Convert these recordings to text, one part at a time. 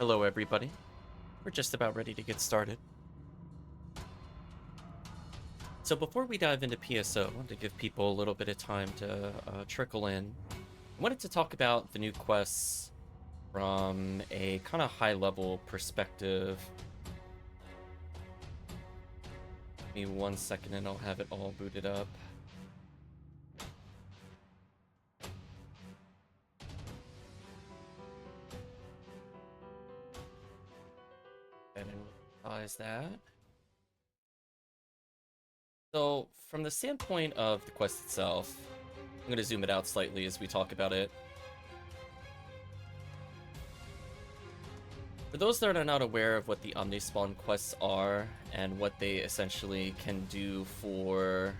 Hello, everybody. We're just about ready to get started. So before we dive into PSO, to give people a little bit of time to trickle in, I wanted to talk about the new quests from a kind of high-level perspective. Give me 1 second and I'll have it all booted up. And realize that. So from the standpoint of the quest itself, I'm going to zoom it out slightly as we talk about it. For those that are not aware of what the Omnispawn quests are and what they essentially can do for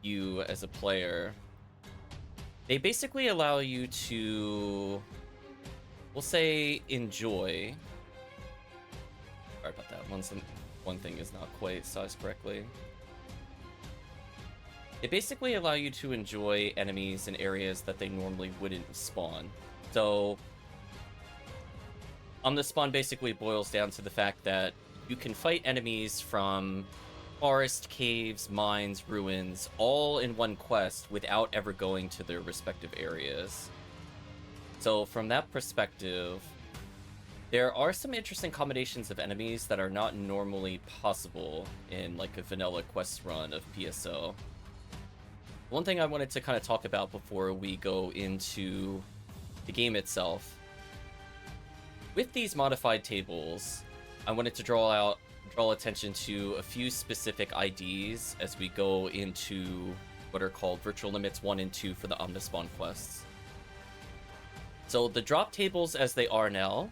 you as a player, they basically allow you to, we'll say, enjoy. Sorry about that. One thing is not quite sized correctly. They basically allow you to enjoy enemies in areas that they normally wouldn't spawn. So Omnispawn basically boils down to the fact that you can fight enemies from forest, caves, mines, ruins, all in one quest without ever going to their respective areas. So from that perspective, there are some interesting combinations of enemies that are not normally possible in like a vanilla quest run of PSO. One thing I wanted to kind of talk about before we go into the game itself, with these modified tables, I wanted to draw attention to a few specific IDs as we go into what are called Virtual Limits 1 and 2 for the Omnispawn quests. So the drop tables as they are now,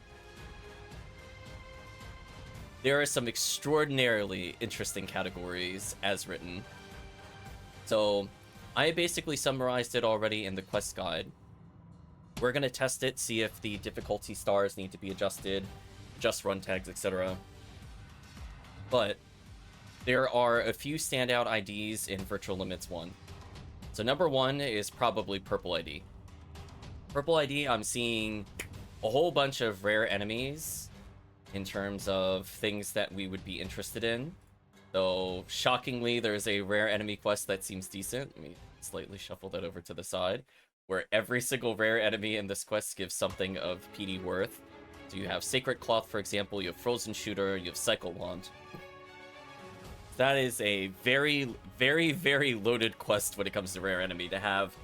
there are some extraordinarily interesting categories as written. So I basically summarized it already in the quest guide. We're going to test it, see if the difficulty stars need to be adjusted, adjust run tags, etc. But there are a few standout IDs in Virtual Limits 1. So number 1 is probably Purple ID. Purple ID, I'm seeing a whole bunch of rare enemies in terms of things that we would be interested in. So shockingly, there's a rare enemy quest that seems decent. Let me slightly shuffle that over to the side, where every single rare enemy in this quest gives something of PD worth. So you have Sacred Cloth, for example, you have Frozen Shooter, you have Cycle Wand. That is a very, very, very loaded quest when it comes to rare enemy. To have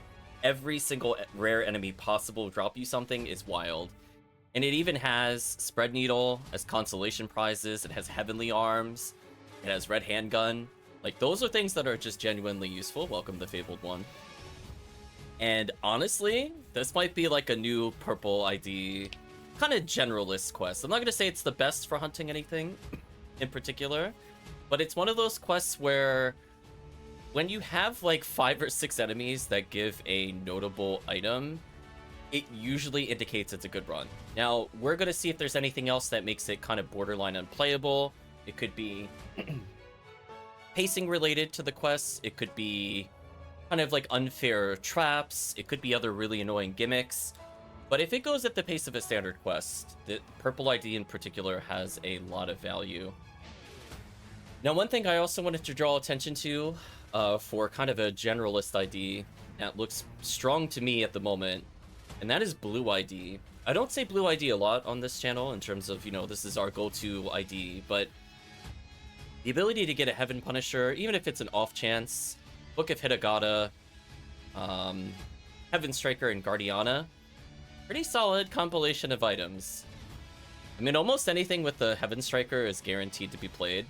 every single rare enemy possible drop you something is wild. And it even has Spread Needle as consolation prizes, it has Heavenly Arms, it has Red Handgun. Like, those are things that are just genuinely useful. Welcome the Fabled One. And honestly, this might be like a new Purple ID kind of generalist quest. I'm not going to say it's the best for hunting anything in particular, but it's one of those quests where when you have like 5 or 6 enemies that give a notable item, it usually indicates it's a good run. Now, we're going to see if there's anything else that makes it kind of borderline unplayable. It could be pacing related to the quests. It could be kind of like unfair traps. It could be other really annoying gimmicks. But if it goes at the pace of a standard quest, the Purple ID in particular has a lot of value. Now, one thing I also wanted to draw attention to for kind of a generalist ID that looks strong to me at the moment, and that is Blue ID. I don't say Blue ID a lot on this channel in terms of, you know, this is our go-to ID, but the ability to get a Heaven Punisher, even if it's an off chance, Book of Hitagata, Heaven Striker, and Guardiana, pretty solid compilation of items. I mean, almost anything with the Heaven Striker is guaranteed to be played.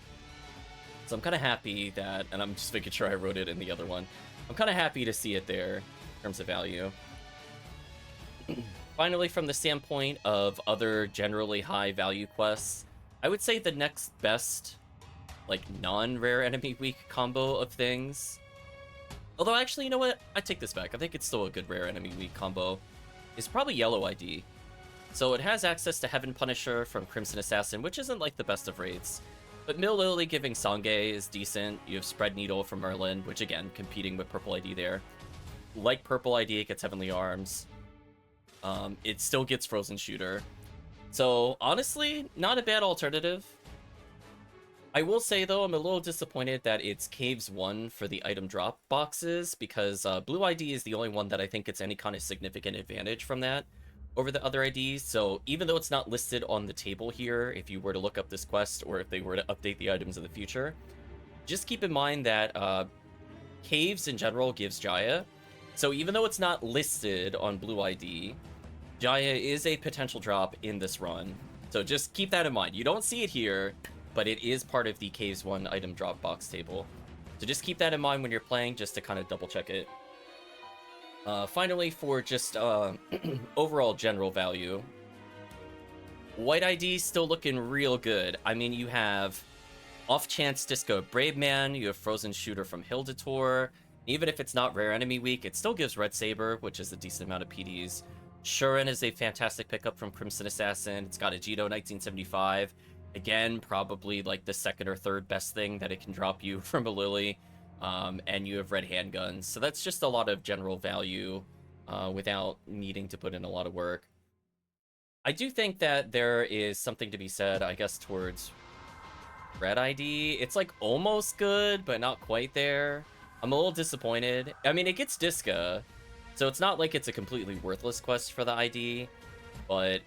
So I'm kind of happy that, and I'm just making sure I wrote it in the other one, I'm kind of happy to see it there in terms of value. Finally, from the standpoint of other generally high value quests, I would say the next best, like, non-rare enemy week combo of things, although actually, you know what, I take this back, I think it's still a good rare enemy week combo, is probably Yellow ID. So it has access to Heaven Punisher from Crimson Assassin, which isn't like the best of rates, but Mill Lily giving Sangay is decent. You have Spread Needle from Merlin, which again, competing with Purple ID there. Like Purple ID, it gets Heavenly Arms. It still gets Frozen Shooter. So honestly, not a bad alternative. I will say though, I'm a little disappointed that it's Caves 1 for the item drop boxes, because Blue ID is the only one that I think gets any kind of significant advantage from that over the other IDs. So even though it's not listed on the table here, if you were to look up this quest or if they were to update the items in the future, just keep in mind that Caves in general gives Jaya. So even though it's not listed on Blue ID, Jaya is a potential drop in this run. So just keep that in mind. You don't see it here, but it is part of the Caves 1 item drop box table. So just keep that in mind when you're playing, just to kind of double check it. Finally, for just overall general value, White ID still looking real good. I mean, you have Off Chance Disco Brave Man, you have Frozen Shooter from Hildator. Even if it's not Rare Enemy Week, it still gives Red Saber, which is a decent amount of PDs. Shuren is a fantastic pickup from Crimson Assassin. It's got a Jito 1975. Again, probably like the second or third best thing that it can drop you from a Lily. And you have red handguns. So that's just a lot of general value without needing to put in a lot of work. I do think that there is something to be said, I guess, towards Red ID. It's like almost good, but not quite there. I'm a little disappointed. I mean, it gets Disca, so it's not like it's a completely worthless quest for the ID, but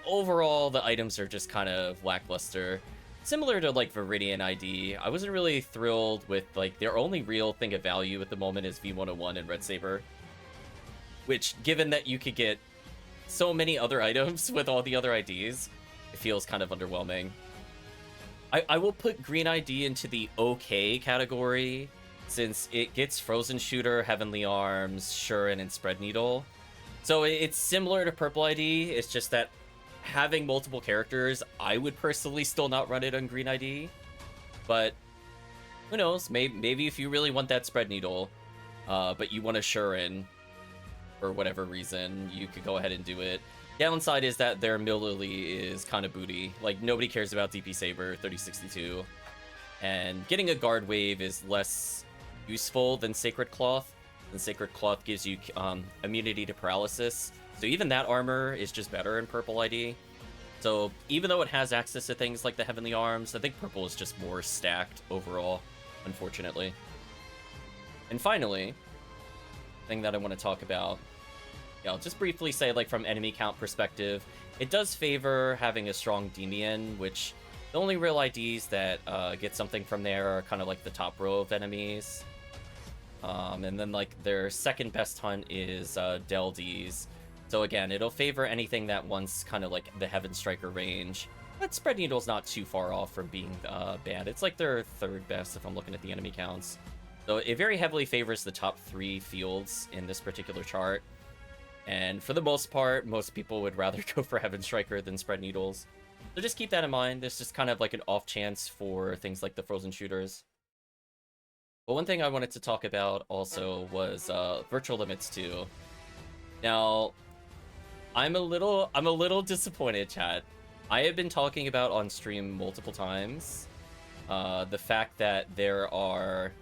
overall, the items are just kind of lackluster. Similar to, like, Viridian ID, I wasn't really thrilled with, like, their only real thing of value at the moment is V101 and Red Saber. Which, given that you could get so many other items with all the other IDs, it feels kind of underwhelming. I will put Green ID into the okay category, since it gets Frozen Shooter, Heavenly Arms, Shuren, and Spread Needle. So it's similar to Purple ID, it's just that having multiple characters, I would personally still not run it on Green ID. But who knows, maybe if you really want that Spread Needle, but you want a Shuren for whatever reason, you could go ahead and do it. Downside is that their Millily is kind of booty. Like, nobody cares about DP Saber 3062. And getting a guard wave is less useful than Sacred Cloth. And Sacred Cloth gives you immunity to paralysis. So even that armor is just better in Purple ID. So even though it has access to things like the Heavenly Arms, I think Purple is just more stacked overall, unfortunately. And finally, thing that I want to talk about, I'll just briefly say, like, from enemy count perspective, it does favor having a strong Demian, which the only real IDs that get something from there are kind of like the top row of enemies. And then, like, their second best hunt is Deldies. So again, it'll favor anything that wants kind of like the Heaven Striker range. But Spread Needle's not too far off from being bad. It's like their third best if I'm looking at the enemy counts. So it very heavily favors the top 3 fields in this particular chart. And for the most part, most people would rather go for Heaven Striker than Spread Needles. So just keep that in mind. There's just kind of like an off chance for things like the Frozen Shooters. But one thing I wanted to talk about also was Virtual Limits 2. Now, I'm a little disappointed, chat. I have been talking about on stream multiple times the fact that there are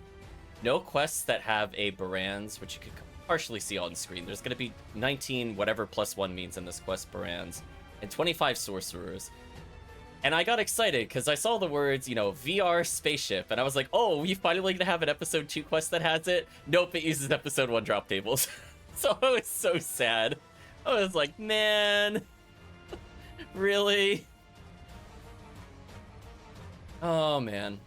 no quests that have a Barans, which you could partially see on screen. There's going to be 19 whatever +1 means in this quest Barans, and 25 Sorcerers. And I got excited because I saw the words, you know, VR spaceship, and I was like, oh, we finally gonna have an episode 2 quest that has it? Nope, it uses episode 1 drop tables. So I was so sad. I was like, man, really? Oh, man.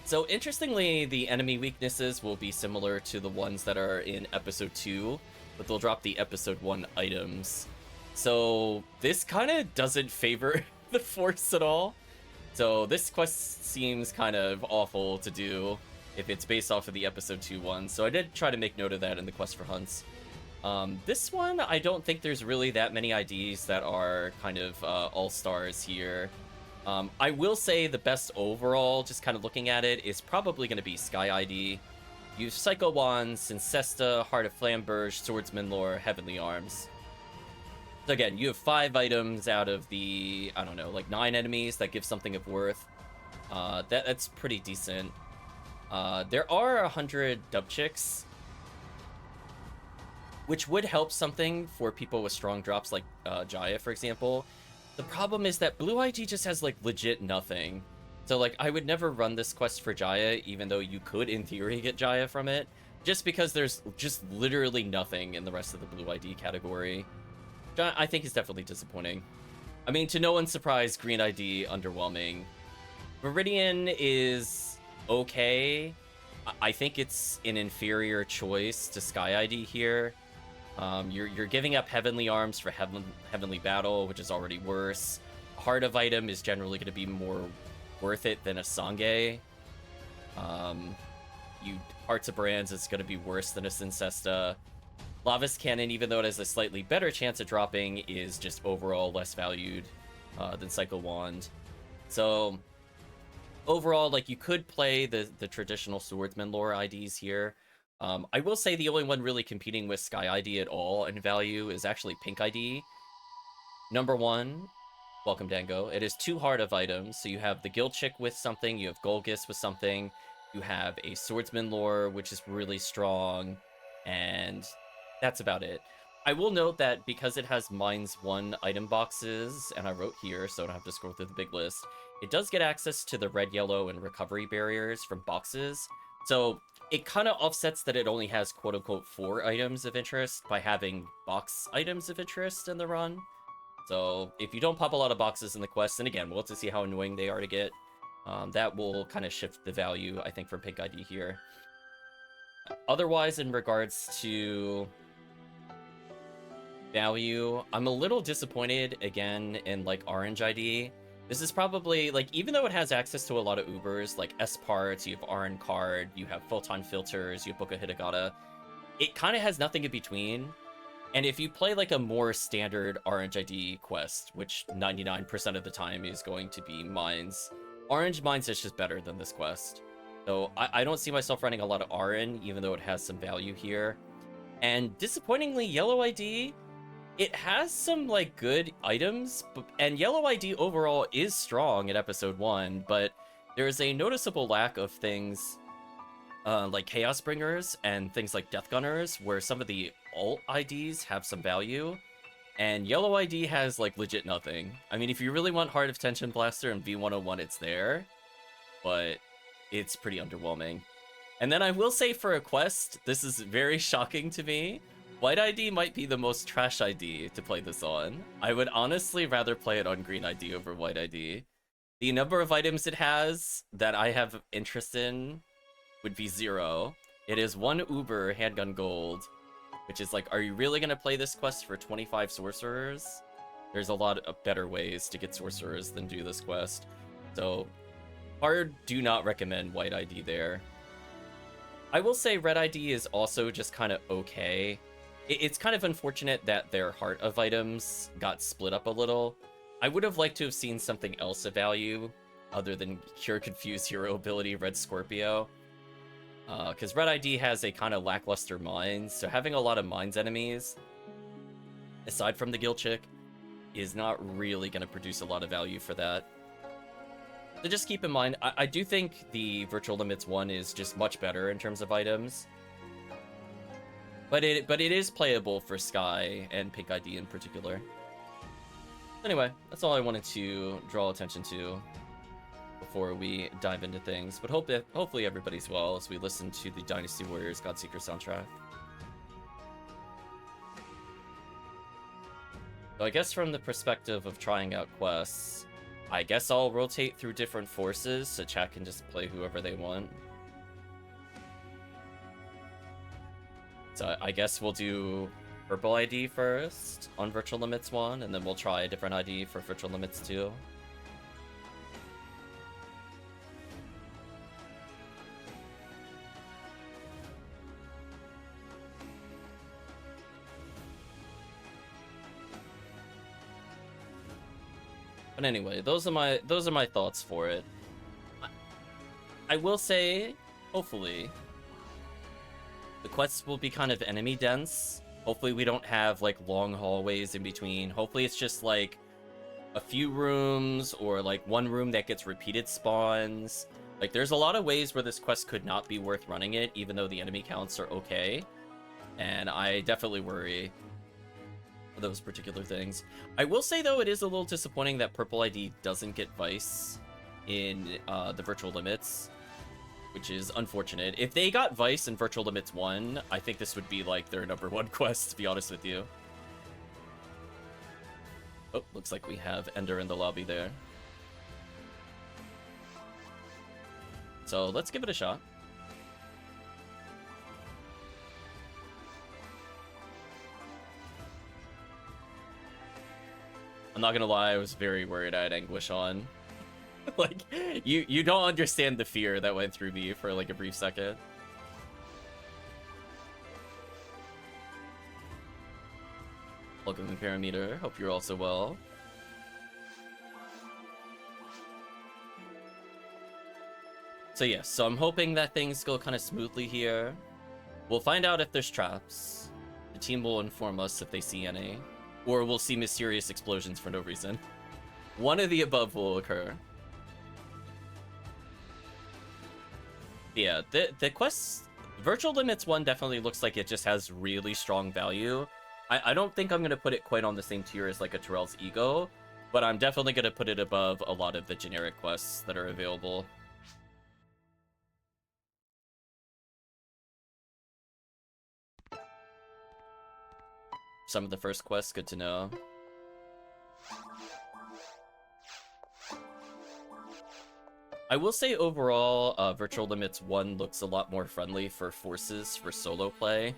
So interestingly, the enemy weaknesses will be similar to the ones that are in episode 2, but they'll drop the episode 1 items. So this kind of doesn't favor the Force at all. So this quest seems kind of awful to do if it's based off of the episode 2 one. So I did try to make note of that in the quest for hunts. This one, I don't think there's really that many IDs that are kind of all-stars here. I will say the best overall, just kind of looking at it, is probably going to be Sky ID. You have Psycho Wand, Sincesta, Heart of Flamberge, Swordsman Lore, Heavenly Arms. So again, you have 5 items out of the, I don't know, like 9 enemies that give something of worth. That's pretty decent. There are 100 Dubchicks. which would help something for people with strong drops like Jaya, for example. The problem is that Blue ID just has like legit nothing. So like I would never run this quest for Jaya, even though you could in theory get Jaya from it, just because there's just literally nothing in the rest of the Blue ID category. I think is definitely disappointing. I mean, to no one's surprise, Green ID underwhelming. Viridian is okay. I think it's an inferior choice to Sky ID here. You're giving up Heavenly Arms for Heavenly Battle, which is already worse. Heart of Item is generally going to be more worth it than a Sange. Hearts of Brands is going to be worse than a Cincesta. Lavis Cannon, even though it has a slightly better chance of dropping, is just overall less valued than Psycho Wand. So overall, like, you could play the traditional Swordsman lore IDs here. I will say the only one really competing with Sky ID at all in value is actually Pink ID. Number 1, welcome Dango. It is 2 Heart of items, so you have the Guild Chick with something, you have Golgis with something, you have a Swordsman lore, which is really strong, and that's about it. I will note that because it has Mines 1 item boxes, and I wrote here, so I don't have to scroll through the big list, it does get access to the red, yellow, and recovery barriers from boxes, so it kind of offsets that it only has quote-unquote 4 items of interest by having box items of interest in the run. So if you don't pop a lot of boxes in the quest, and again, we'll have to see how annoying they are to get, that will kind of shift the value, I think, from Pink ID here. Otherwise, in regards to value, I'm a little disappointed, again, in, like, Orange ID. This is probably, like, even though it has access to a lot of Ubers, like S-Parts, you have RN Card, you have Photon Filters, you have Book of Hitagata, it kind of has nothing in between. And if you play, like, a more standard Orange ID quest, which 99% of the time is going to be Mines, Orange Mines is just better than this quest. So I don't see myself running a lot of RN, even though it has some value here. And disappointingly, Yellow ID, it has some, like, good items, and Yellow ID overall is strong in Episode 1, but there's a noticeable lack of things like Chaos Bringers and things like Death Gunners, where some of the alt IDs have some value, and Yellow ID has, like, legit nothing. I mean, if you really want Heart of Tension Blaster and V101, it's there, but it's pretty underwhelming. And then I will say for a quest, this is very shocking to me, White ID might be the most trash ID to play this on. I would honestly rather play it on Green ID over White ID. The number of items it has that I have interest in would be 0. It is 1 Uber Handgun Gold, which is like, are you really going to play this quest for 25 Sorcerers? There's a lot of better ways to get Sorcerers than do this quest. So, hard do not recommend White ID there. I will say Red ID is also just kind of okay. It's kind of unfortunate that their Heart of items got split up a little. I would have liked to have seen something else of value other than Cure Confused Hero ability Red Scorpio. Because Red ID has a kind of lackluster Mines, so having a lot of Mines enemies, aside from the Guild Chick, is not really going to produce a lot of value for that. So just keep in mind, I do think the Virtual Limits 1 is just much better in terms of items. But it is playable for Sky and Pink ID in particular. Anyway, that's all I wanted to draw attention to before we dive into things. But hopefully everybody's well as we listen to the Dynasty Warriors Godseeker soundtrack. So I guess from the perspective of trying out quests, I guess I'll rotate through different forces so chat can just play whoever they want. So I guess we'll do Purple ID first on Virtual Limits 1, and then we'll try a different ID for Virtual Limits 2. But anyway, those are my thoughts for it. I will say, hopefully, the quests will be kind of enemy dense. Hopefully we don't have, like, long hallways in between. Hopefully it's just, like, a few rooms, or, like, one room that gets repeated spawns. Like, there's a lot of ways where this quest could not be worth running it, even though the enemy counts are okay. And I definitely worry those particular things. I will say, though, it is a little disappointing that Purple ID doesn't get Vice in the Virtual Limits, which is unfortunate. If they got Vice in Virtual Limits 1, I think this would be, like, their #1 quest, to be honest with you. Oh, looks like we have Ender in the lobby there. So let's give it a shot. I'm not gonna lie, I was very worried I had Anguish on. Like, you don't understand the fear that went through me for like a brief second. Welcome to Parameter, hope you're also well. So yes, so I'm hoping that things go kind of smoothly here. We'll find out if there's traps. The team will inform us if they see any. Or we'll see mysterious explosions for no reason. One of the above will occur. Yeah, the quest... Virtual Limits 1 definitely looks like it just has really strong value. I don't think I'm going to put it quite on the same tier as like a Terrell's Ego, but I'm definitely going to put it above a lot of the generic quests that are available. Some of the first quests, good to know. I will say overall, Virtual Limits 1 looks a lot more friendly for forces for solo play.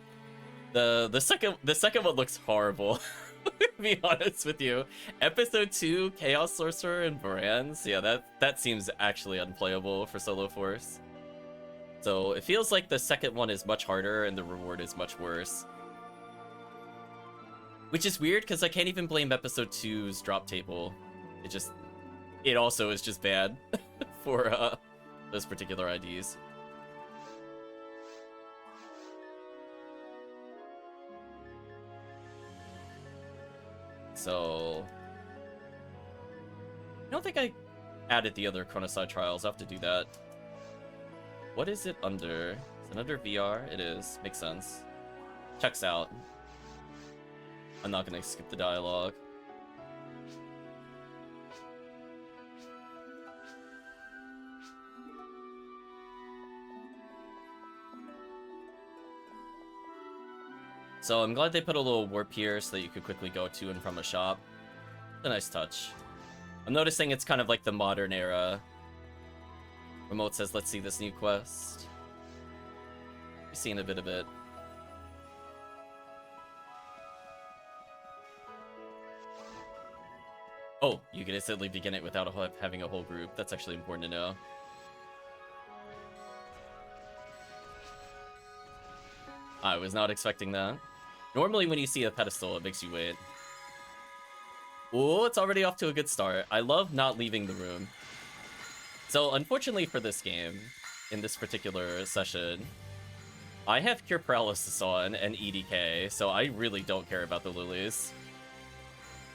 The second one looks horrible, to be honest with you. Episode 2, Chaos Sorcerer and Varans, yeah, that seems actually unplayable for solo force. So it feels like the second one is much harder and the reward is much worse. Which is weird, because I can't even blame Episode 2's drop table. It also is just bad for those particular IDs. So... I don't think I added the other Chronoside trials. I'll have to do that. What is it under? Is it under VR? It is. Makes sense. Checks out. I'm not gonna skip the dialogue. So I'm glad they put a little warp here so that you could quickly go to and from a shop. A nice touch. I'm noticing it's kind of like the modern era. Remote says, let's see this new quest. We've seen a bit of it. Oh, you can instantly begin it without having a whole group. That's actually important to know. I was not expecting that. Normally when you see a pedestal, it makes you wait. Oh, it's already off to a good start. I love not leaving the room. So, unfortunately for this game, in this particular session, I have Cure Paralysis on and EDK, so I really don't care about the lilies.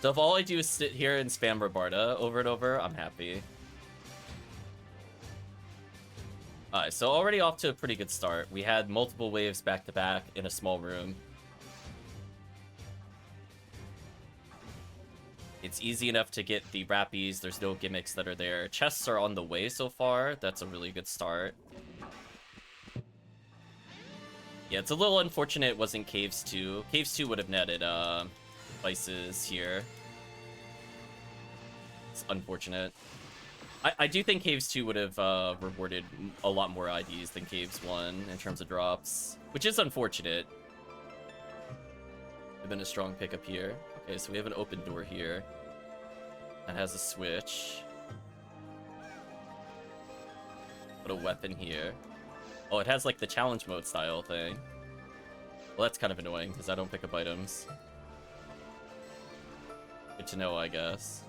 So if all I do is sit here and spam Rabarda over and over, I'm happy. Alright, so already off to a pretty good start. We had multiple waves back to back in a small room. It's easy enough to get the Rappies, there's no gimmicks that are there. Chests are on the way so far, that's a really good start. Yeah, it's a little unfortunate it wasn't Caves 2. Caves 2 would have netted Vices here. It's unfortunate. I do think Caves 2 would have rewarded a lot more IDs than Caves 1 in terms of drops, which is unfortunate. Would have been a strong pickup here. Okay, so we have an open door here. That has a switch. Put a weapon here. Oh, it has like the challenge mode style thing. Well, that's kind of annoying because I don't pick up items. Good to know, I guess.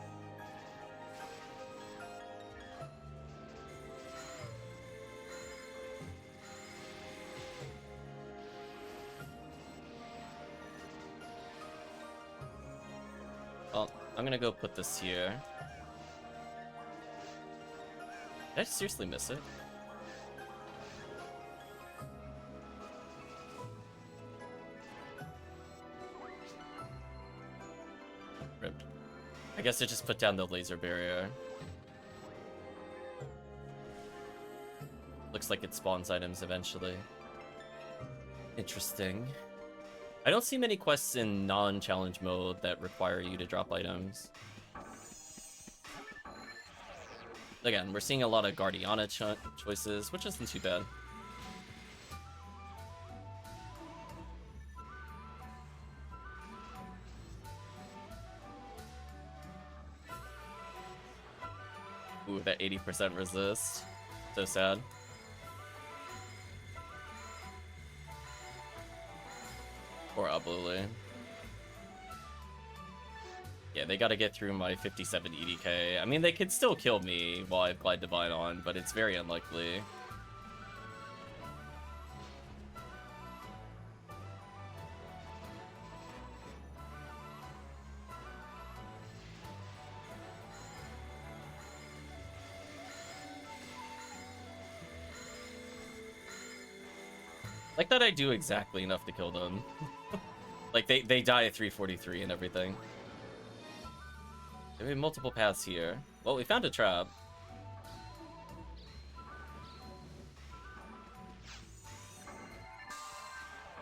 Well, I'm gonna go put this here. Did I seriously miss it? I guess I just put down the laser barrier. Looks like it spawns items eventually. Interesting. I don't see many quests in non-challenge mode that require you to drop items. Again, we're seeing a lot of Guardiana choices, which isn't too bad. Ooh, that 80% resist. So sad. Poor Abluli. Yeah, they gotta get through my 57 EDK. I mean, they could still kill me while I have Glide Divine on, but it's very unlikely. Like that I do exactly enough to kill them. Like, they die at 343 and everything. There are multiple paths here. Well, we found a trap.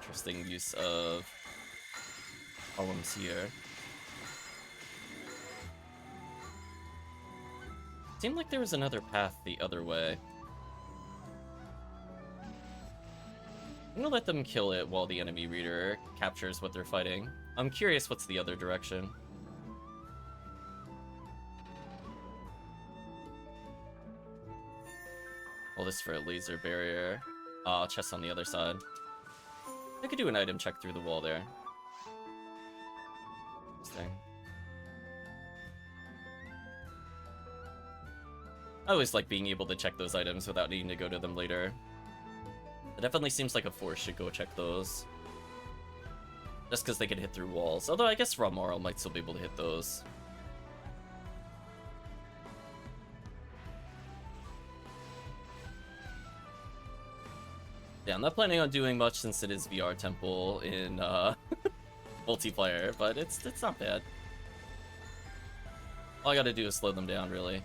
Interesting use of columns here. Seemed like there was another path the other way. I'm gonna let them kill it while the enemy reader captures what they're fighting. I'm curious what's the other direction. All this for a laser barrier. Chest on the other side. I could do an item check through the wall there. Interesting. I always like being able to check those items without needing to go to them later. It definitely seems like a force should go check those. Just because they can hit through walls. Although I guess Raw Moral might still be able to hit those. Yeah, I'm not planning on doing much since it is VR Temple in multiplayer, but it's not bad. All I gotta do is slow them down, really.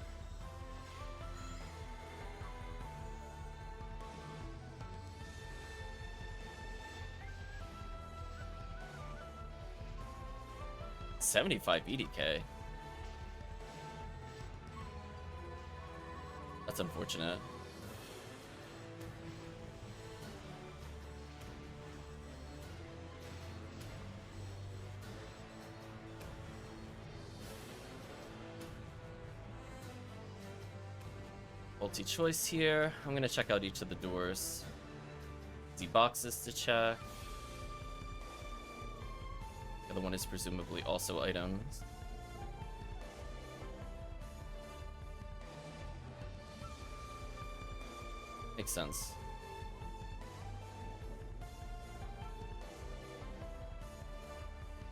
$75 EDK. That's unfortunate. Multi-choice here. I'm gonna check out each of the doors. See boxes to check. The other one is presumably also items. Makes sense.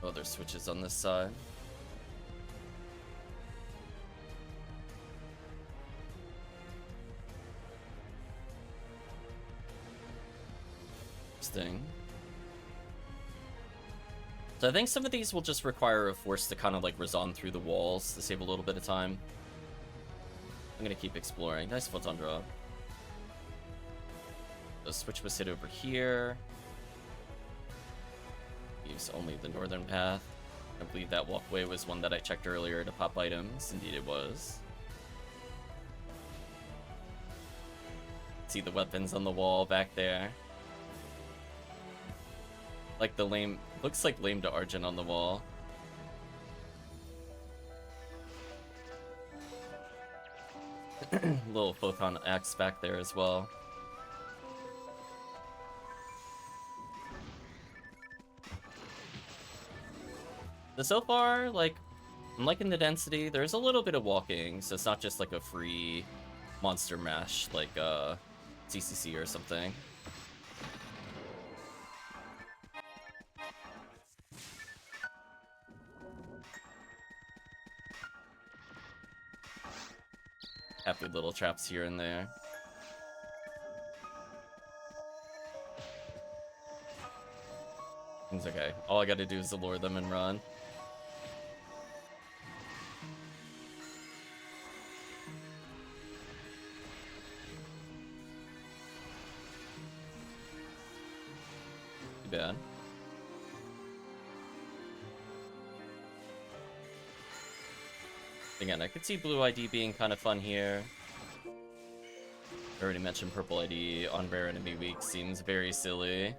Oh, there's switches on this side. Interesting. So I think some of these will just require a force to kind of like resound through the walls to save a little bit of time. I'm gonna keep exploring. Nice photon drop. The switch was hit over here. Leaves only the northern path. I believe that walkway was one that I checked earlier to pop items. Indeed it was. See the weapons on the wall back there. Like the lame, looks like lame to Argent on the wall. Little photon axe back there as well. So far, like, I'm liking the density. There's a little bit of walking, so it's not just like a free monster mash like CCC or something. Happy little traps here and there. It's okay. All I gotta do is allure them and run. Again, I could see blue ID being kind of fun here. I already mentioned purple ID on rare enemy week seems very silly.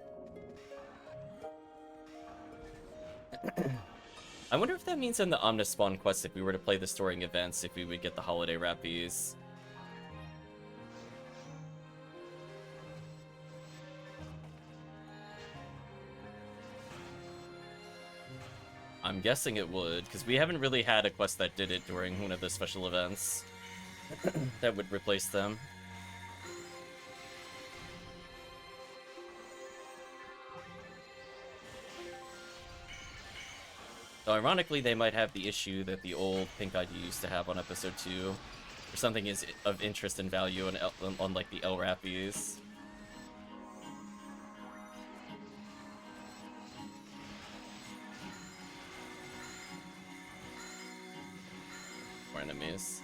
I wonder if that means in the Omnispawn quest, if we were to play the storing events, if we would get the holiday rappies. I'm guessing it would, because we haven't really had a quest that did it during one of the special events that would replace them. So ironically, they might have the issue that the old Pink ID used to have on episode 2, where something is of interest and value on like the L Rappies. More enemies.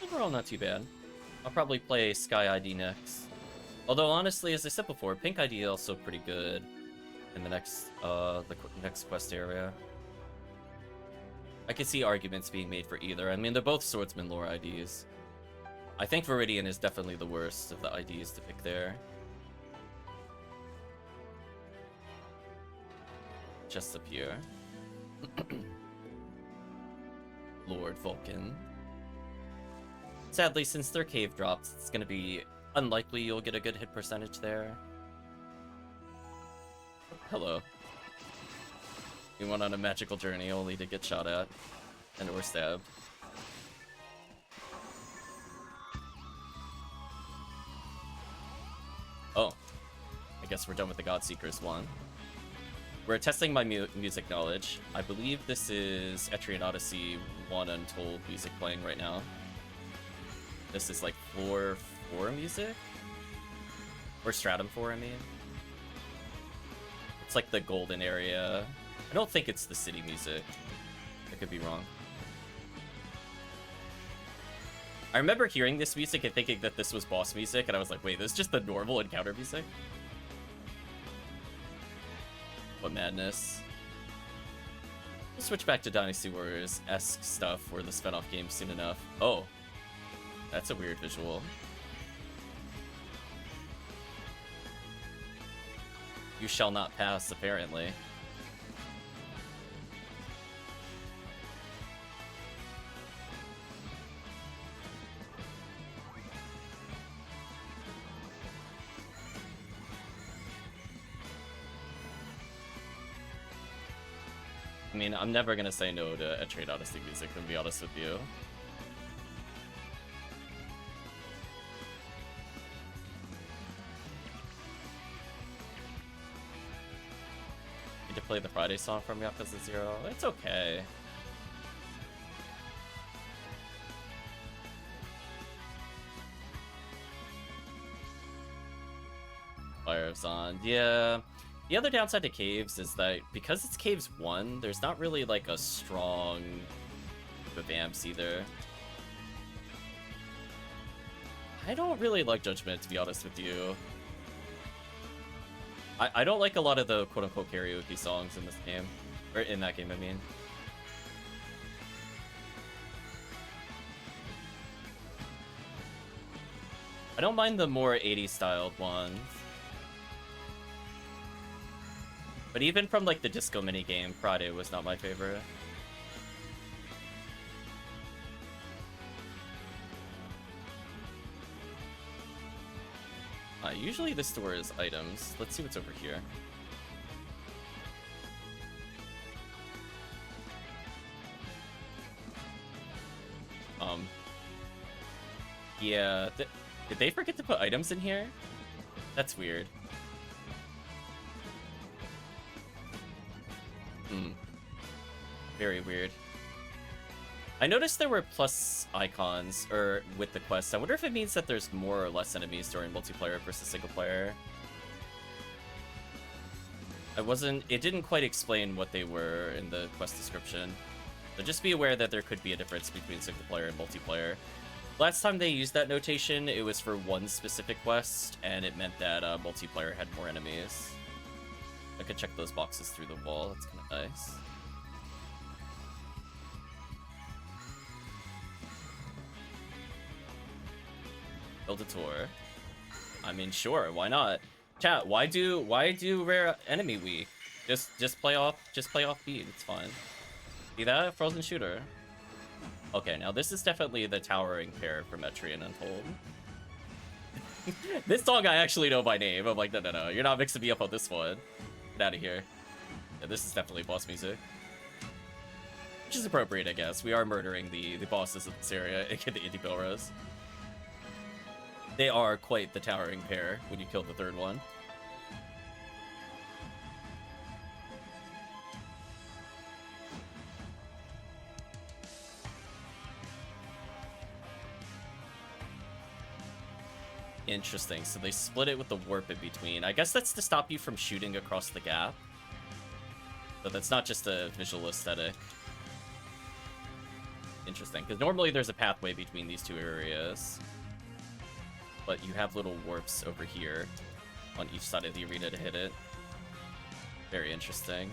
Overall, not too bad. I'll probably play Sky ID next. Although, honestly, as I said before, Pink ID is also pretty good in the next quest area. I could see arguments being made for either. I mean, they're both Swordsman lore IDs. I think Viridian is definitely the worst of the IDs to pick there. Just up here. Lord Vulcan. Sadly, since their cave drops, it's gonna be unlikely you'll get a good hit percentage there. Hello. You went on a magical journey only to get shot at and or stabbed. Oh. I guess we're done with the Godseekers one. We're testing my music knowledge. I believe this is Etrian Odyssey 1 Untold music playing right now. This is like floor 4 music? Or Stratum 4, I mean. It's like the golden area. I don't think it's the city music. I could be wrong. I remember hearing this music and thinking that this was boss music, and I was like, wait, this is just the normal encounter music? What madness. We'll switch back to Dynasty Warriors-esque stuff for the spin-off game soon enough. Oh. That's a weird visual. You shall not pass, apparently. I mean, I'm never gonna say no to Etrian Odyssey music, to be honest with you. Need to play the Friday song from Yakuza 0? It's okay. Fire of Zond, yeah. The other downside to Caves is that because it's Caves 1, there's not really like a strong vamps either. I don't really like Judgment, to be honest with you. I don't like a lot of the quote-unquote karaoke songs in this game. Or in that game, I mean. I don't mind the more 80s styled ones. But even from like the disco minigame, Friday was not my favorite. Usually this store is items. Let's see what's over here. Yeah, did they forget to put items in here? That's weird. Very weird. I noticed there were plus icons with the quest. I wonder if it means that there's more or less enemies during multiplayer versus single player. It didn't quite explain what they were in the quest description. So just be aware that there could be a difference between single player and multiplayer. Last time they used that notation, it was for one specific quest, and it meant that multiplayer had more enemies. I could check those boxes through the wall, that's kind of nice. Build a tour. I mean, sure, why not? Chat, why do rare enemy weak? Just play off beat, it's fine. See that? Frozen shooter. Okay, now this is definitely the towering pair from Metri and Untold. This song I actually know by name. I'm like, no, you're not mixing me up on this one. Get out of here. Yeah, this is definitely boss music. Which is appropriate, I guess. We are murdering the bosses of this area, aka the Indie Belros. They are quite the towering pair when you kill the third one. Interesting, so they split it with the warp in between. I guess that's to stop you from shooting across the gap. But that's not just a visual aesthetic. Interesting, because normally there's a pathway between these two areas. But you have little warps over here on each side of the arena to hit it. Very interesting.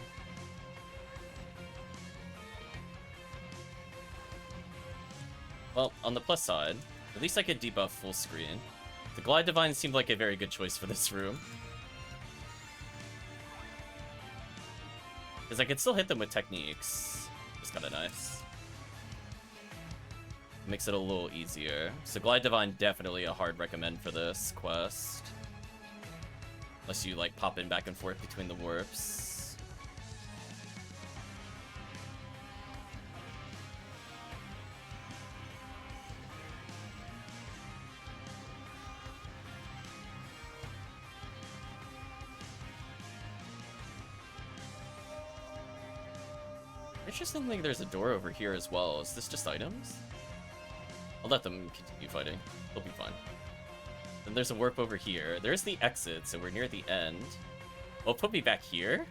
Well, on the plus side, at least I could debuff full screen. The Glide Divine seemed like a very good choice for this room. Because I could still hit them with techniques. It's kind of nice. Makes it a little easier. So Glide Divine, definitely a hard recommend for this quest. Unless you like pop in back and forth between the warps. Interestingly, there's a door over here as well. Is this just items? I'll let them continue fighting. They'll be fine. Then there's a warp over here. There's the exit, so we're near the end. Oh, put me back here?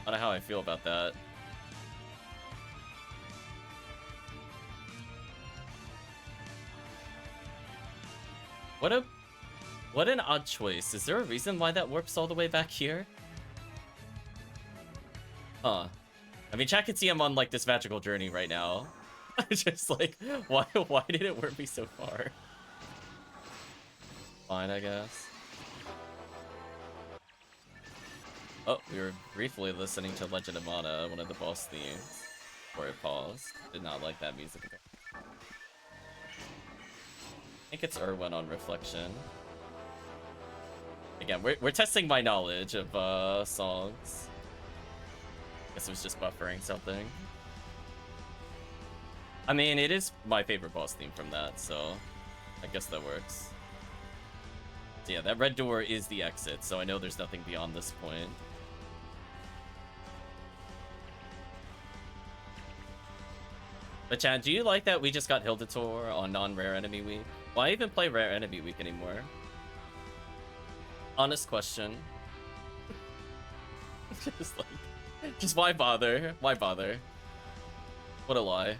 I don't know how I feel about that. What an odd choice. Is there a reason why that warps all the way back here? Huh. I mean, chat can see I'm on, like, this magical journey right now. Just, like, why did it warp me so far? Fine, I guess. Oh, we were briefly listening to Legend of Mana, one of the boss themes, before it paused. Did not like that music. I think it's Erwin on Reflection. Again, we're testing my knowledge of songs. Guess it was just buffering something. I mean, it is my favorite boss theme from that, so I guess that works. So yeah, that red door is the exit, so I know there's nothing beyond this point. But Chad, do you like that we just got Hildator on non-rare enemy week? Why even play rare enemy week anymore? Honest question. Just like... Just why bother? Why bother? What a lie.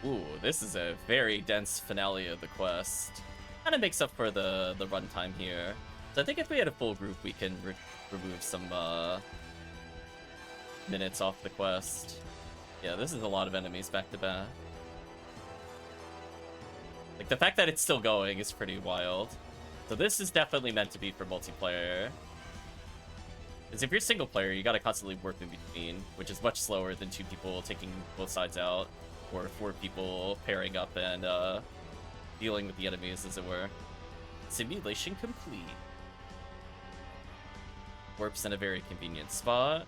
Ooh, this is a very dense finale of the quest. Kind of makes up for the runtime here. So I think if we had a full group, we can remove some minutes off the quest. Yeah, this is a lot of enemies back to back. Like, the fact that it's still going is pretty wild. So this is definitely meant to be for multiplayer. Because if you're single player, you gotta constantly warp in between, which is much slower than 2 people taking both sides out, or 4 people pairing up and dealing with the enemies, as it were. Simulation complete. Warps in a very convenient spot.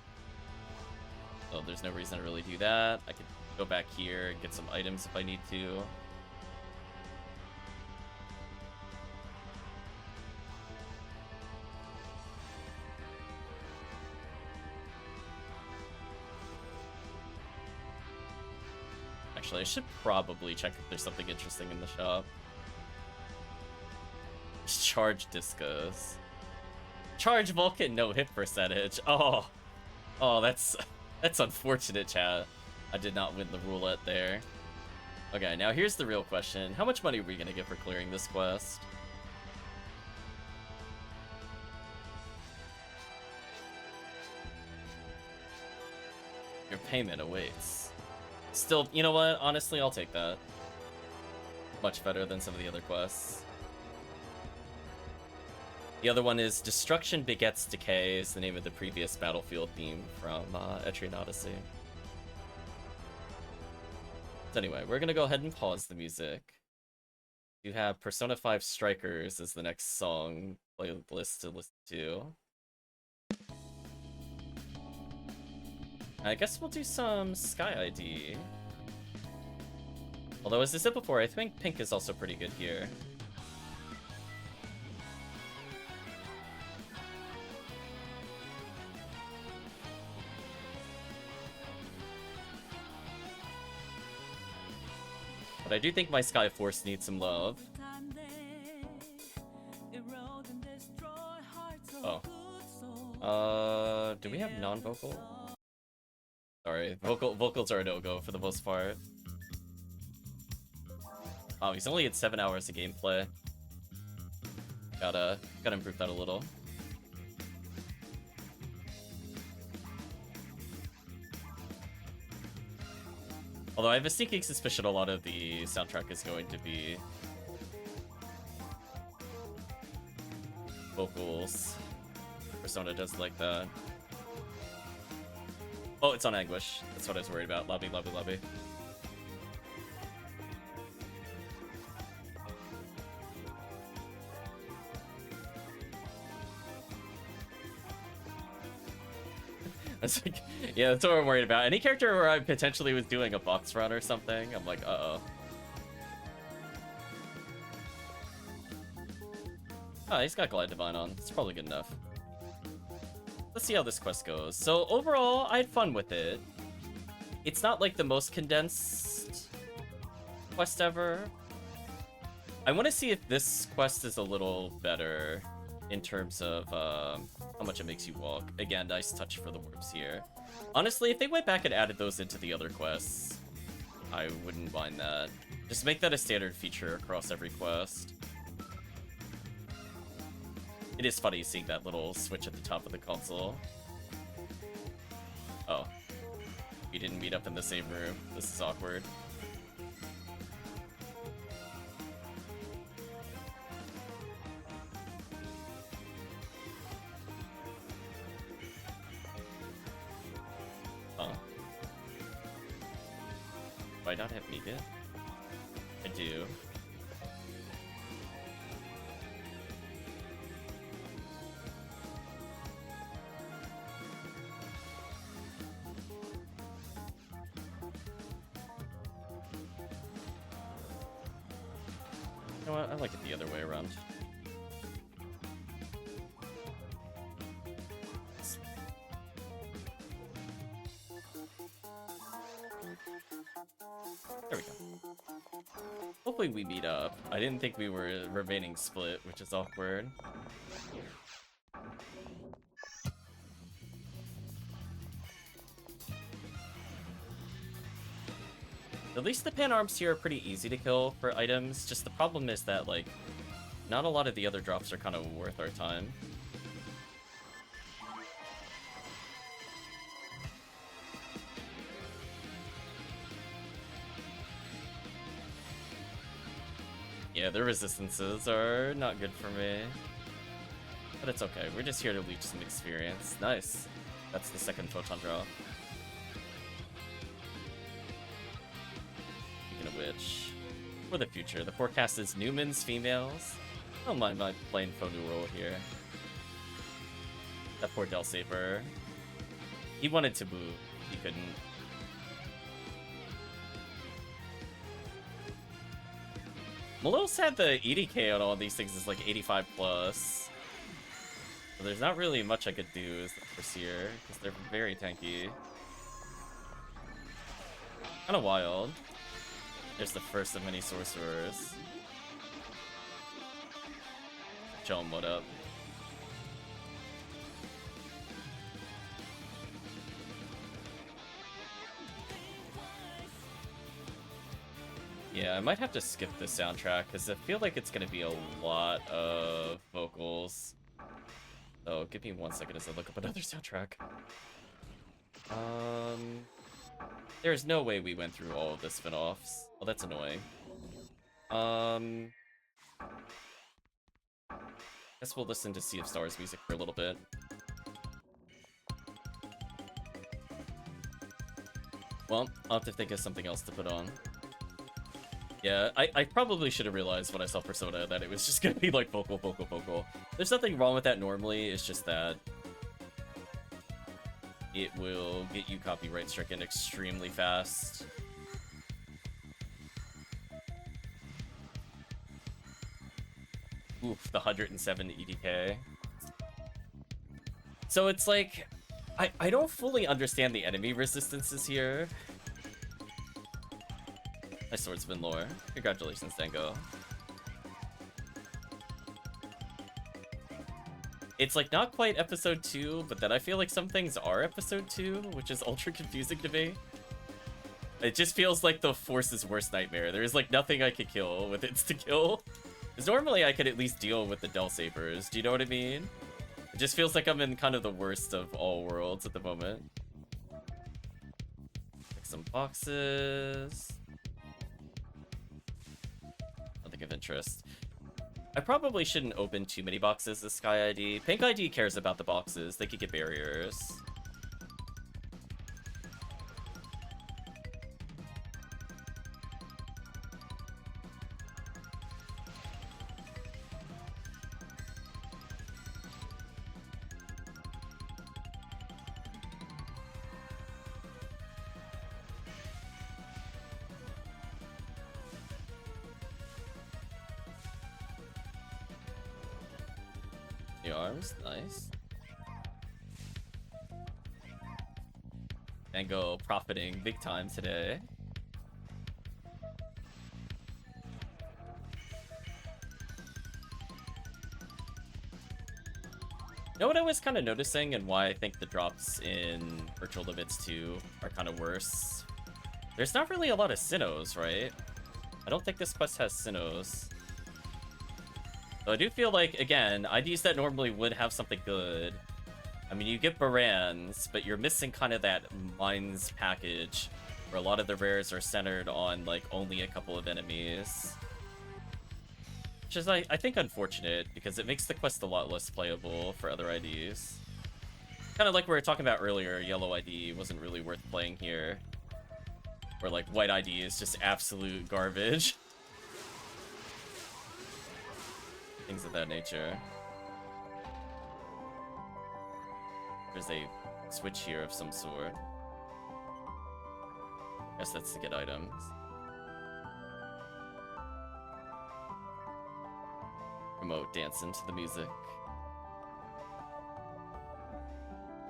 Oh, there's no reason to really do that. I could go back here and get some items if I need to. Actually, I should probably check if there's something interesting in the shop. Charge discos. Charge Vulcan, no hit percentage. Oh, that's unfortunate, chat. I did not win the roulette there. Okay, now here's the real question. How much money are we gonna get for clearing this quest? Your payment awaits. Still, you know what? Honestly, I'll take that. Much better than some of the other quests. The other one is Destruction Begets Decay, is the name of the previous Battlefield theme from Etrian Odyssey. So anyway, we're gonna go ahead and pause the music. You have Persona 5 Strikers as the next song playlist to listen to. I guess we'll do some Sky ID. Although, as I said before, I think Pink is also pretty good here. But I do think my Sky Force needs some love. Oh. Do we have non-vocal? Sorry, vocals are a no-go for the most part. Oh, he's only at 7 hours of gameplay. Gotta improve that a little. Although I have a sneaking suspicion a lot of the soundtrack is going to be vocals. Persona does like that. Oh, it's on Anguish. That's what I was worried about. Lobby, lobby, lobby. That's like, yeah, that's what I'm worried about. Any character where I potentially was doing a box run or something, I'm like, uh-oh. Oh, he's got Glide Divine on. It's probably good enough. Let's see how this quest goes. So overall, I had fun with it. It's not like the most condensed quest ever. I want to see if this quest is a little better in terms of how much it makes you walk. Again, nice touch for the warps here. Honestly, if they went back and added those into the other quests, I wouldn't mind that. Just make that a standard feature across every quest. It is funny seeing that little switch at the top of the console. Oh. We didn't meet up in the same room. This is awkward. Huh. Do I not have media? I do. You know what? I like it the other way around. There we go. Hopefully we meet up. I didn't think we were remaining split, which is awkward. At least the pan arms here are pretty easy to kill for items. Just the problem is that, like, not a lot of the other drops are kind of worth our time. Yeah, the resistances are not good for me. But it's okay. We're just here to leech some experience. Nice. That's the second photon drop. Which, for the future, the forecast is Newman's females. I don't mind my playing Phonu role here. That poor Del Saber. He wanted to move, he couldn't. Malos had the EDK on all these things is like 85 plus. So there's not really much I could do for Seer, because they're very tanky. Kinda wild. There's the first of many sorcerers. Show him what up. Yeah, I might have to skip the soundtrack because I feel like it's gonna be a lot of vocals. So give me 1 second as I look up another soundtrack. There's no way we went through all of the spin-offs. Oh, that's annoying. Guess we'll listen to Sea of Stars music for a little bit. Well, I'll have to think of something else to put on. Yeah, I probably should have realized when I saw Persona that it was just gonna be like vocal, vocal, vocal. There's nothing wrong with that normally, it's just that it will get you copyright stricken extremely fast. Oof, the 107 EDK. So it's like, I don't fully understand the enemy resistances here. My swordsman lore. Congratulations, Dango. It's like not quite episode 2, but then I feel like some things are episode 2, which is ultra confusing to me. It just feels like the Force's worst nightmare. There is like nothing I could kill with insta-kill. Because normally I could at least deal with the Del Sabers, do you know what I mean? It just feels like I'm in kind of the worst of all worlds at the moment. Pick some boxes. Nothing of interest. I probably shouldn't open too many boxes this Sky ID. Pink ID cares about the boxes. They could get barriers. The arms, nice. Mango profiting big time today. You know what I was kind of noticing and why I think the drops in Virtual Limits 2 are kind of worse? There's not really a lot of Sinnohs, right? I don't think this quest has Sinnohs. So I do feel like, again, IDs that normally would have something good. I mean, you get Barans, but you're missing kind of that Mines package, where a lot of the rares are centered on, like, only a couple of enemies. Which is, I think, unfortunate, because it makes the quest a lot less playable for other IDs. Kind of like we were talking about earlier, Yellow ID wasn't really worth playing here. Where, like, White ID is just absolute garbage. Things of that nature. There's a switch here of some sort. Guess that's to get items. Remote dancing to the music.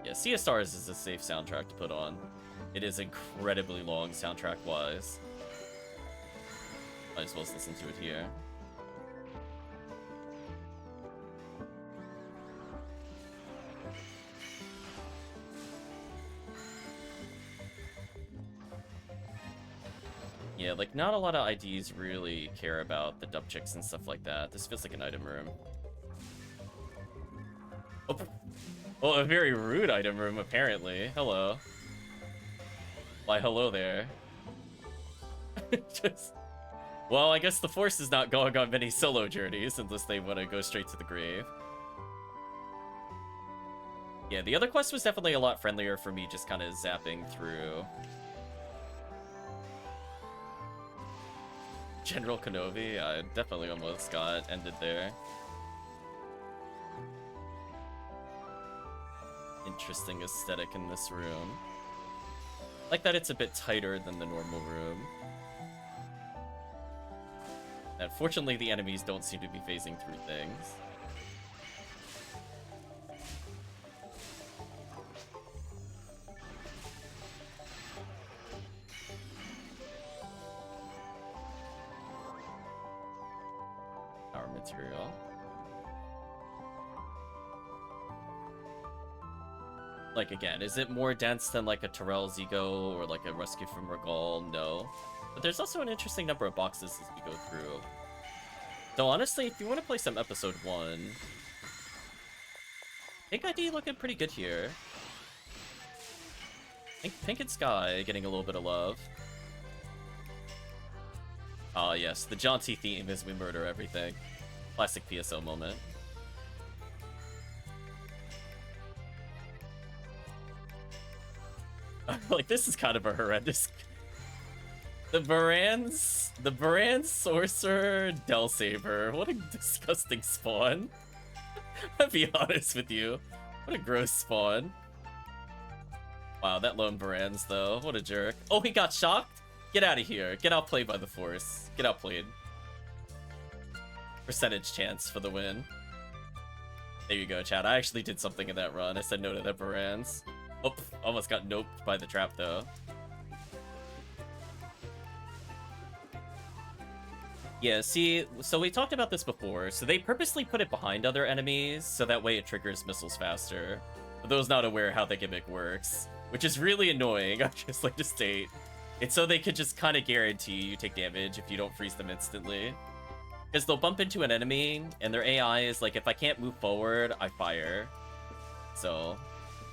Yeah, Sea of Stars is a safe soundtrack to put on. It is incredibly long soundtrack-wise. Might as well listen to it here. Yeah, like, not a lot of IDs really care about the dub chicks and stuff like that. This feels like an item room. Oh, well, a very rude item room, apparently. Hello. Why, hello there. Well, I guess the Force is not going on many solo journeys unless they want to go straight to the grave. Yeah, the other quest was definitely a lot friendlier for me, just kind of zapping through. General Kenobi, I definitely almost got ended there. Interesting aesthetic in this room. Like that it's a bit tighter than the normal room. And fortunately the enemies don't seem to be phasing through things. material. Like, again, is it more dense than, like, a Terrell's Ego or, like, a Rescue from Regal? No. But there's also an interesting number of boxes as we go through. So, honestly, if you want to play some Episode 1... Pink ID looking pretty good here. Pink and Sky getting a little bit of love. Ah, yes, the jaunty theme as we murder everything. Classic PSO moment. Like, this is kind of a horrendous... The Baran Sorcerer Delsaber. What a disgusting spawn. I'll be honest with you. What a gross spawn. Wow, that lone Baran's though. What a jerk. Oh, he got shocked? Get out of here. Get outplayed by the Force. Get outplayed. Percentage chance for the win. There you go, chat. I actually did something in that run. I said no to that Baran's. Oh, almost got noped by the trap though. Yeah, see, so we talked about this before. So they purposely put it behind other enemies, so that way it triggers missiles faster. For those not aware how the gimmick works, which is really annoying, I'd just like to state. It's so they could just kind of guarantee you take damage if you don't freeze them instantly. Because they'll bump into an enemy, and their AI is like, if I can't move forward, I fire. So,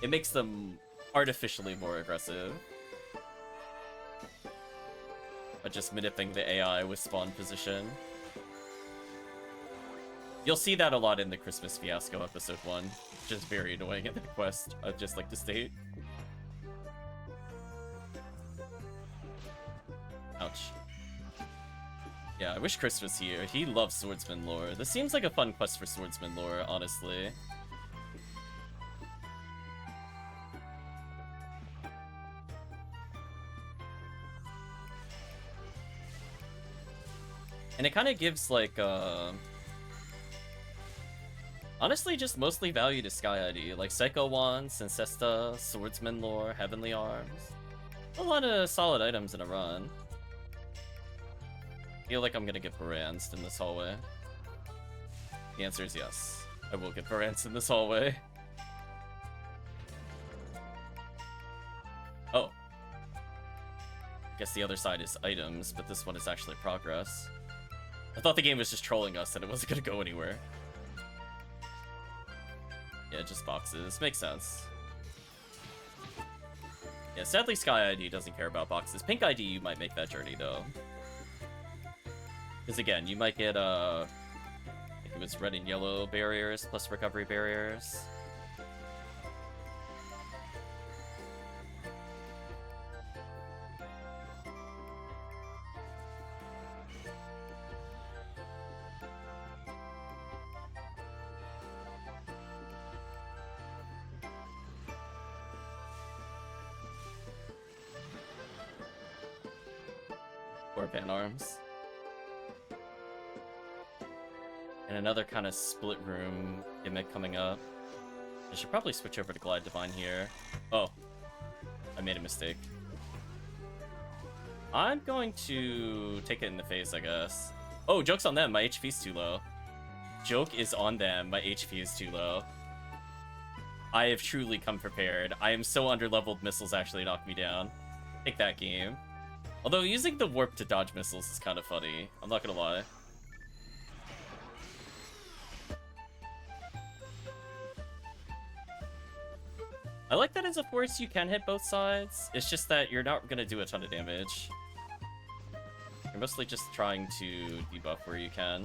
it makes them artificially more aggressive. But just manipulating the AI with spawn position. You'll see that a lot in the Christmas Fiasco episode 1, which is very annoying in that quest, I'd just like to state. Ouch. Yeah, I wish Chris was here. He loves swordsman lore. This seems like a fun quest for swordsman lore, honestly. And it kind of gives, like, honestly, just mostly value to Sky ID. Like, Psycho Wand, Cincesta, Swordsman Lore, Heavenly Arms. A lot of solid items in a run. Feel like I'm gonna get Baranzed in this hallway. The answer is yes. I will get Baranzed in this hallway. Oh. I guess the other side is items, but this one is actually progress. I thought the game was just trolling us and it wasn't gonna go anywhere. Yeah, just boxes. Makes sense. Yeah, sadly Sky ID doesn't care about boxes. Pink ID, you might make that journey, though. Because again, you might get, I think it was red and yellow barriers plus recovery barriers. Or Van Arms. And another kind of split room gimmick coming up. I should probably switch over to Glide Divine here. Oh, I made a mistake. I'm going to take it in the face, I guess. Oh, joke's on them, my HP's too low. Joke is on them, my HP is too low. I have truly come prepared. I am so underleveled, missiles actually knock me down. Take that, game. Although using the warp to dodge missiles is kind of funny. I'm not gonna lie. I like that as a force you can hit both sides. It's just that you're not gonna do a ton of damage. You're mostly just trying to debuff where you can.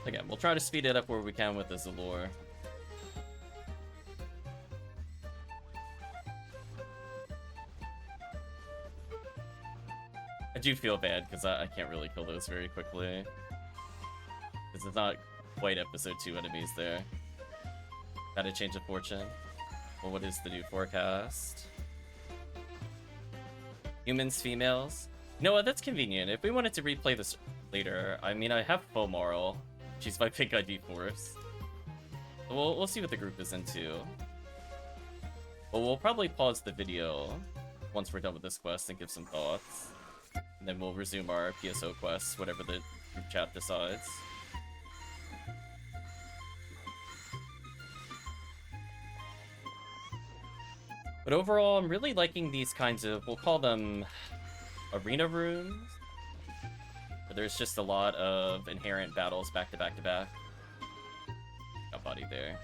Again, we'll try to speed it up where we can with the Zalor. I do feel bad because I can't really kill those very quickly. Because it's not quite episode 2 enemies there. Gotta change of fortune. Well, what is the new forecast? Humans, females? You know what, that's convenient. If we wanted to replay this later, I mean, I have Fomoral. She's my pink ID force. We'll see what the group is into. But we'll probably pause the video once we're done with this quest and give some thoughts. And then we'll resume our PSO quests, whatever the group chat decides. But overall, I'm really liking these kinds of, we'll call them arena rooms. Where there's just a lot of inherent battles back to back to back. Got body there.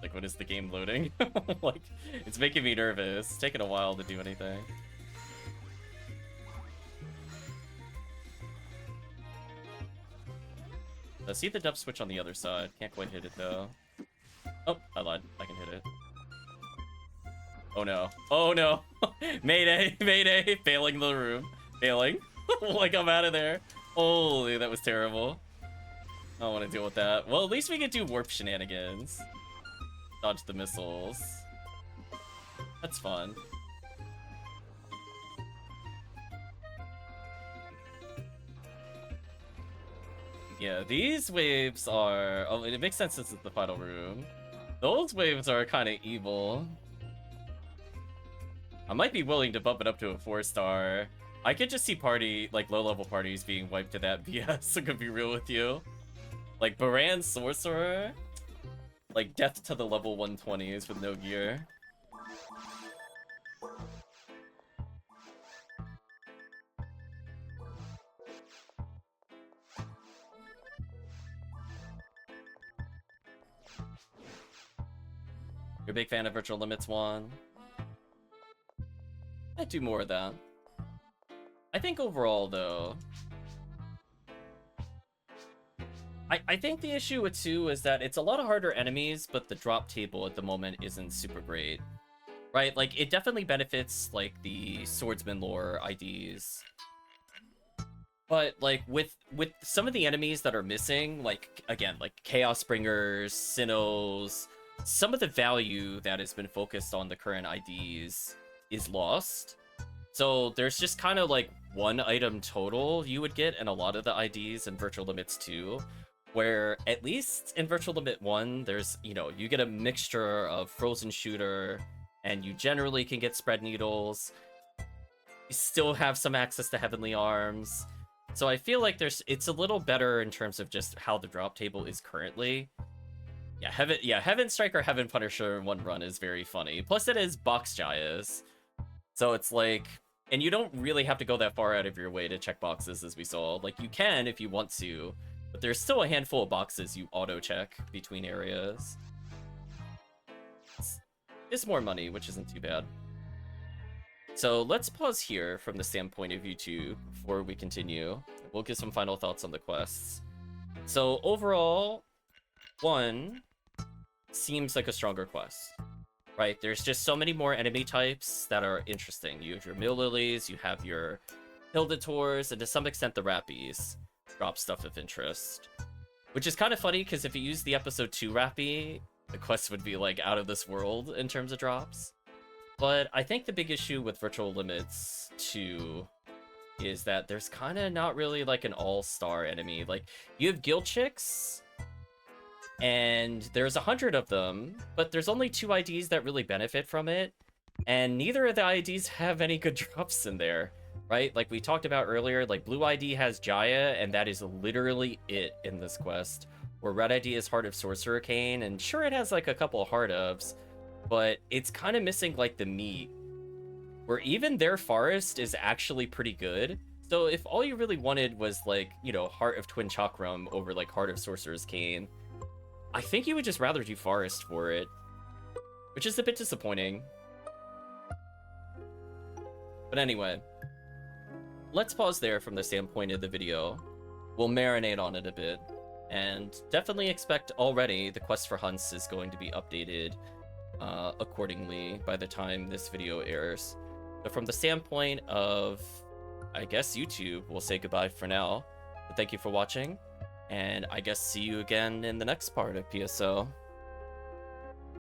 Like, what is the game loading? Like, it's making me nervous. It's taking a while to do anything. I see the depth switch on the other side. Can't quite hit it, though. Oh, I lied. I can hit it. Oh, no. Oh, no. Mayday. Mayday. Failing the room. Failing. Like, I'm out of there. Holy, that was terrible. I don't want to deal with that. Well, at least we can do warp shenanigans. Dodge the missiles. That's fun. Yeah, these waves are... Oh, it makes sense since it's the final room. Those waves are kind of evil. I might be willing to bump it up to a 4-star. I could just see low-level parties being wiped to that BS, I could be real with you. Like, Baran Sorcerer? Like, death to the level 120s with no gear. You're a big fan of Virtual Limits 1? I'd do more of that. I think overall, though... I think the issue with 2 is that it's a lot of harder enemies, but the drop table at the moment isn't super great. Right? Like, it definitely benefits, like, the swordsman lore IDs. But, like, with some of the enemies that are missing, like, again, like, Chaos Bringers, Sinnohs, some of the value that has been focused on the current IDs is lost. So there's just kind of, like, one item total you would get in a lot of the IDs in Virtual Limits 2. Where, at least in Virtual Limit 1, there's, you know, you get a mixture of Frozen Shooter, and you generally can get Spread Needles. You still have some access to Heavenly Arms. So I feel like it's a little better in terms of just how the drop table is currently. Yeah, Heaven Striker, Heaven Punisher in one run is very funny. Plus it is Box Jayas. So it's like... And you don't really have to go that far out of your way to check boxes, as we saw. Like, you can if you want to. But there's still a handful of boxes you auto-check between areas. It's more money, which isn't too bad. So let's pause here from the standpoint of YouTube before we continue. We'll give some final thoughts on the quests. So overall, 1 seems like a stronger quest. Right? There's just so many more enemy types that are interesting. You have your Mill Lilies, you have your Hildators, and to some extent the Rappies. Drop stuff of interest. Which is kind of funny, because if you use the episode 2 Rappy, the quest would be, like, out of this world in terms of drops. But I think the big issue with Virtual Limits 2 is that there's kind of not really, like, an all-star enemy. Like, you have Guild Chicks, and there's 100 of them, but there's only 2 IDs that really benefit from it, and neither of the IDs have any good drops in there. Right? Like we talked about earlier, like Blue ID has Jaya, and that is literally it in this quest. Where Red ID is Heart of Sorcerer Cane, and sure it has like a couple of Heart ofs, but it's kind of missing like the meat. Where even their Forest is actually pretty good. So if all you really wanted was like, you know, Heart of Twin Chakram over like Heart of Sorcerer's Cane, I think you would just rather do Forest for it. Which is a bit disappointing. But anyway. Let's pause there from the standpoint of the video. We'll marinate on it a bit. And definitely expect already the quest for hunts is going to be updated accordingly by the time this video airs. But from the standpoint of, I guess, YouTube, we'll say goodbye for now. But thank you for watching, and I guess see you again in the next part of PSO.